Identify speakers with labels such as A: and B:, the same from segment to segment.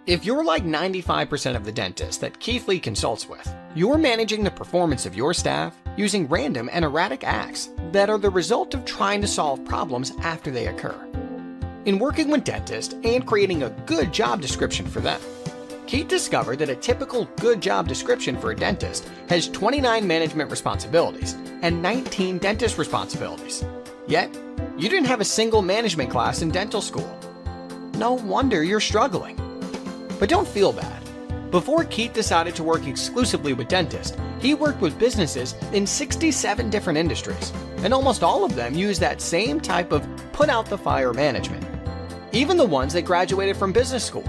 A: If you're like 95% of the dentists that Keith Lee consults with, you're managing the performance of your staff using random and erratic acts that are the result of trying to solve problems after they occur. In working with dentists and creating a good job description for them, Keith discovered that a typical good job description for a dentist has 29 management responsibilities and 19 dentist responsibilities. Yet, you didn't have a single management class in dental school. No wonder you're struggling. But don't feel bad. Before Keith decided to work exclusively with dentists, he worked with businesses in 67 different industries, and almost all of them use that same type of put-out-the-fire management, even the ones that graduated from business school.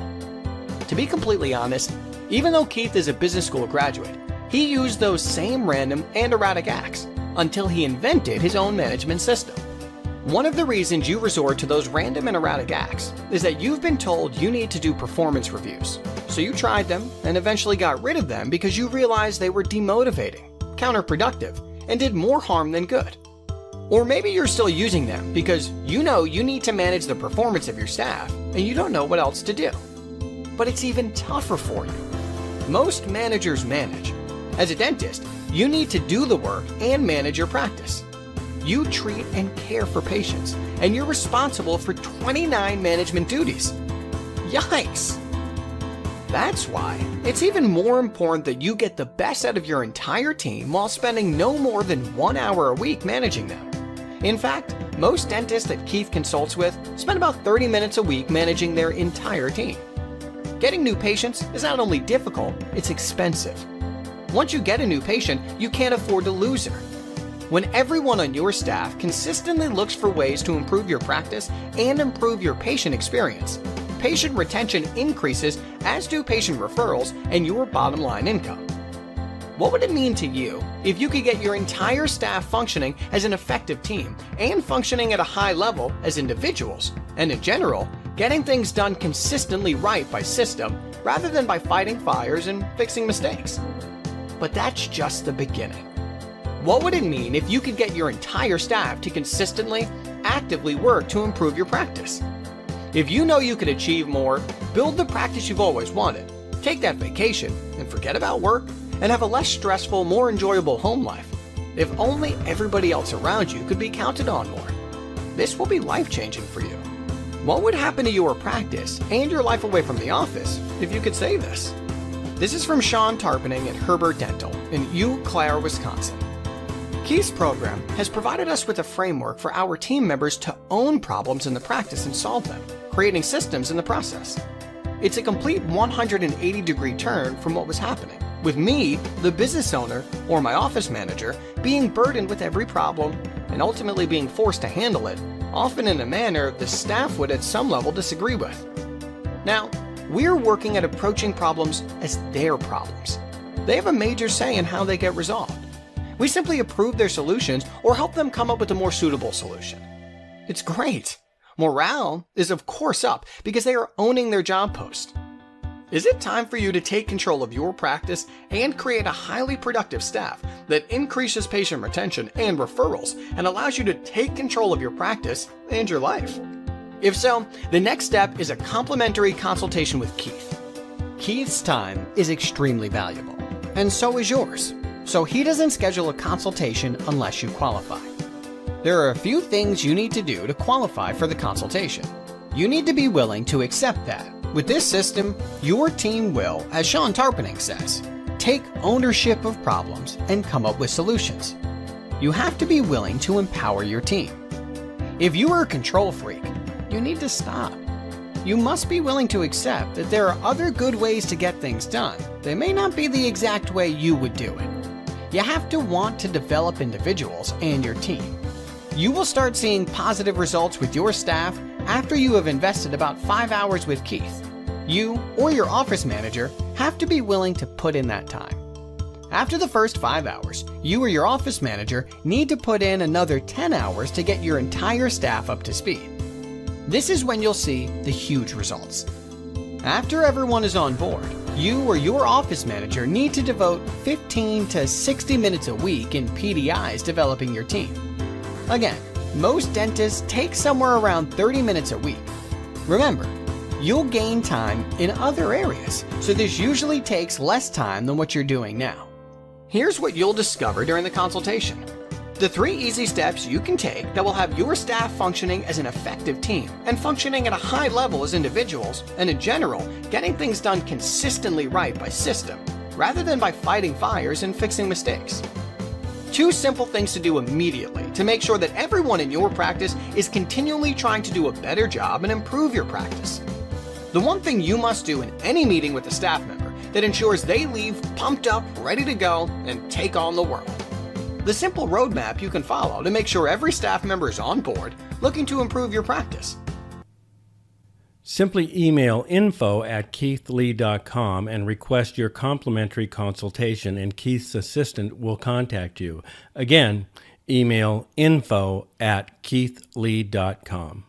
A: To be completely honest, even though Keith is a business school graduate, he used those same random and erratic acts until he invented his own management system. One of the reasons you resort to those random and erratic acts is that you've been told you need to do performance reviews. So you tried them and eventually got rid of them because you realized they were demotivating, counterproductive, and did more harm than good. Or maybe you're still using them because you know you need to manage the performance of your staff and you don't know what else to do. But it's even tougher for you. Most managers manage. As a dentist, you need to do the work and manage your practice. You treat and care for patients, and you're responsible for 29 management duties. Yikes! That's why it's even more important that you get the best out of your entire team while spending no more than 1 hour a week managing them. In fact, most dentists that Keith consults with spend about 30 minutes a week managing their entire team. Getting new patients is not only difficult, it's expensive. Once you get a new patient, you can't afford to lose her. When everyone on your staff consistently looks for ways to improve your practice and improve your patient experience, patient retention increases, as do patient referrals and your bottom line income. What would it mean to you if you could get your entire staff functioning as an effective team and functioning at a high level as individuals, and in general, getting things done consistently right by system rather than by fighting fires and fixing mistakes? But that's just the beginning. What would it mean if you could get your entire staff to consistently, actively work to improve your practice? If you know you could achieve more, build the practice you've always wanted, take that vacation, and forget about work, and have a less stressful, more enjoyable home life. If only everybody else around you could be counted on more. This will be life-changing for you. What would happen to your practice and your life away from the office if you could say this? This is from Sean Tarpening at Herbert Dental in Eau Claire, Wisconsin. Keith's program has provided us with a framework for our team members to own problems in the practice and solve them, creating systems in the process. It's a complete 180-degree turn from what was happening, with me, the business owner, or my office manager, being burdened with every problem and ultimately being forced to handle it, often in a manner the staff would at some level disagree with. Now, we're working at approaching problems as their problems. They have a major say in how they get resolved. We simply approve their solutions or help them come up with a more suitable solution. It's great. Morale is of course up because they are owning their job post. Is it time for you to take control of your practice and create a highly productive staff that increases patient retention and referrals and allows you to take control of your practice and your life? If so, the next step is a complimentary consultation with Keith. Keith's time is extremely valuable, and so is yours. So he doesn't schedule a consultation unless you qualify. There are a few things you need to do to qualify for the consultation. You need to be willing to accept that, with this system, your team will, as Sean Tarpening says, take ownership of problems and come up with solutions. You have to be willing to empower your team. If you are a control freak, you need to stop. You must be willing to accept that there are other good ways to get things done. They may not be the exact way you would do it. You have to want to develop individuals and your team. You will start seeing positive results with your staff after you have invested about 5 hours with Keith. You or your office manager have to be willing to put in that time. After the first 5 hours, you or your office manager need to put in another 10 hours to get your entire staff up to speed. This is when you'll see the huge results. After everyone is on board, you or your office manager need to devote 15 to 60 minutes a week in PDIs developing your team. Again, most dentists take somewhere around 30 minutes a week. Remember, you'll gain time in other areas, so this usually takes less time than what you're doing now. Here's what you'll discover during the consultation. The 3 easy steps you can take that will have your staff functioning as an effective team and functioning at a high level as individuals, and in general, getting things done consistently right by system, rather than by fighting fires and fixing mistakes. 2 simple things to do immediately to make sure that everyone in your practice is continually trying to do a better job and improve your practice. The one thing you must do in any meeting with a staff member that ensures they leave pumped up, ready to go, and take on the world. The simple roadmap you can follow to make sure every staff member is on board, looking to improve your practice.
B: Simply email info@keithlee.com and request your complimentary consultation, and Keith's assistant will contact you. Again, email info@keithlee.com.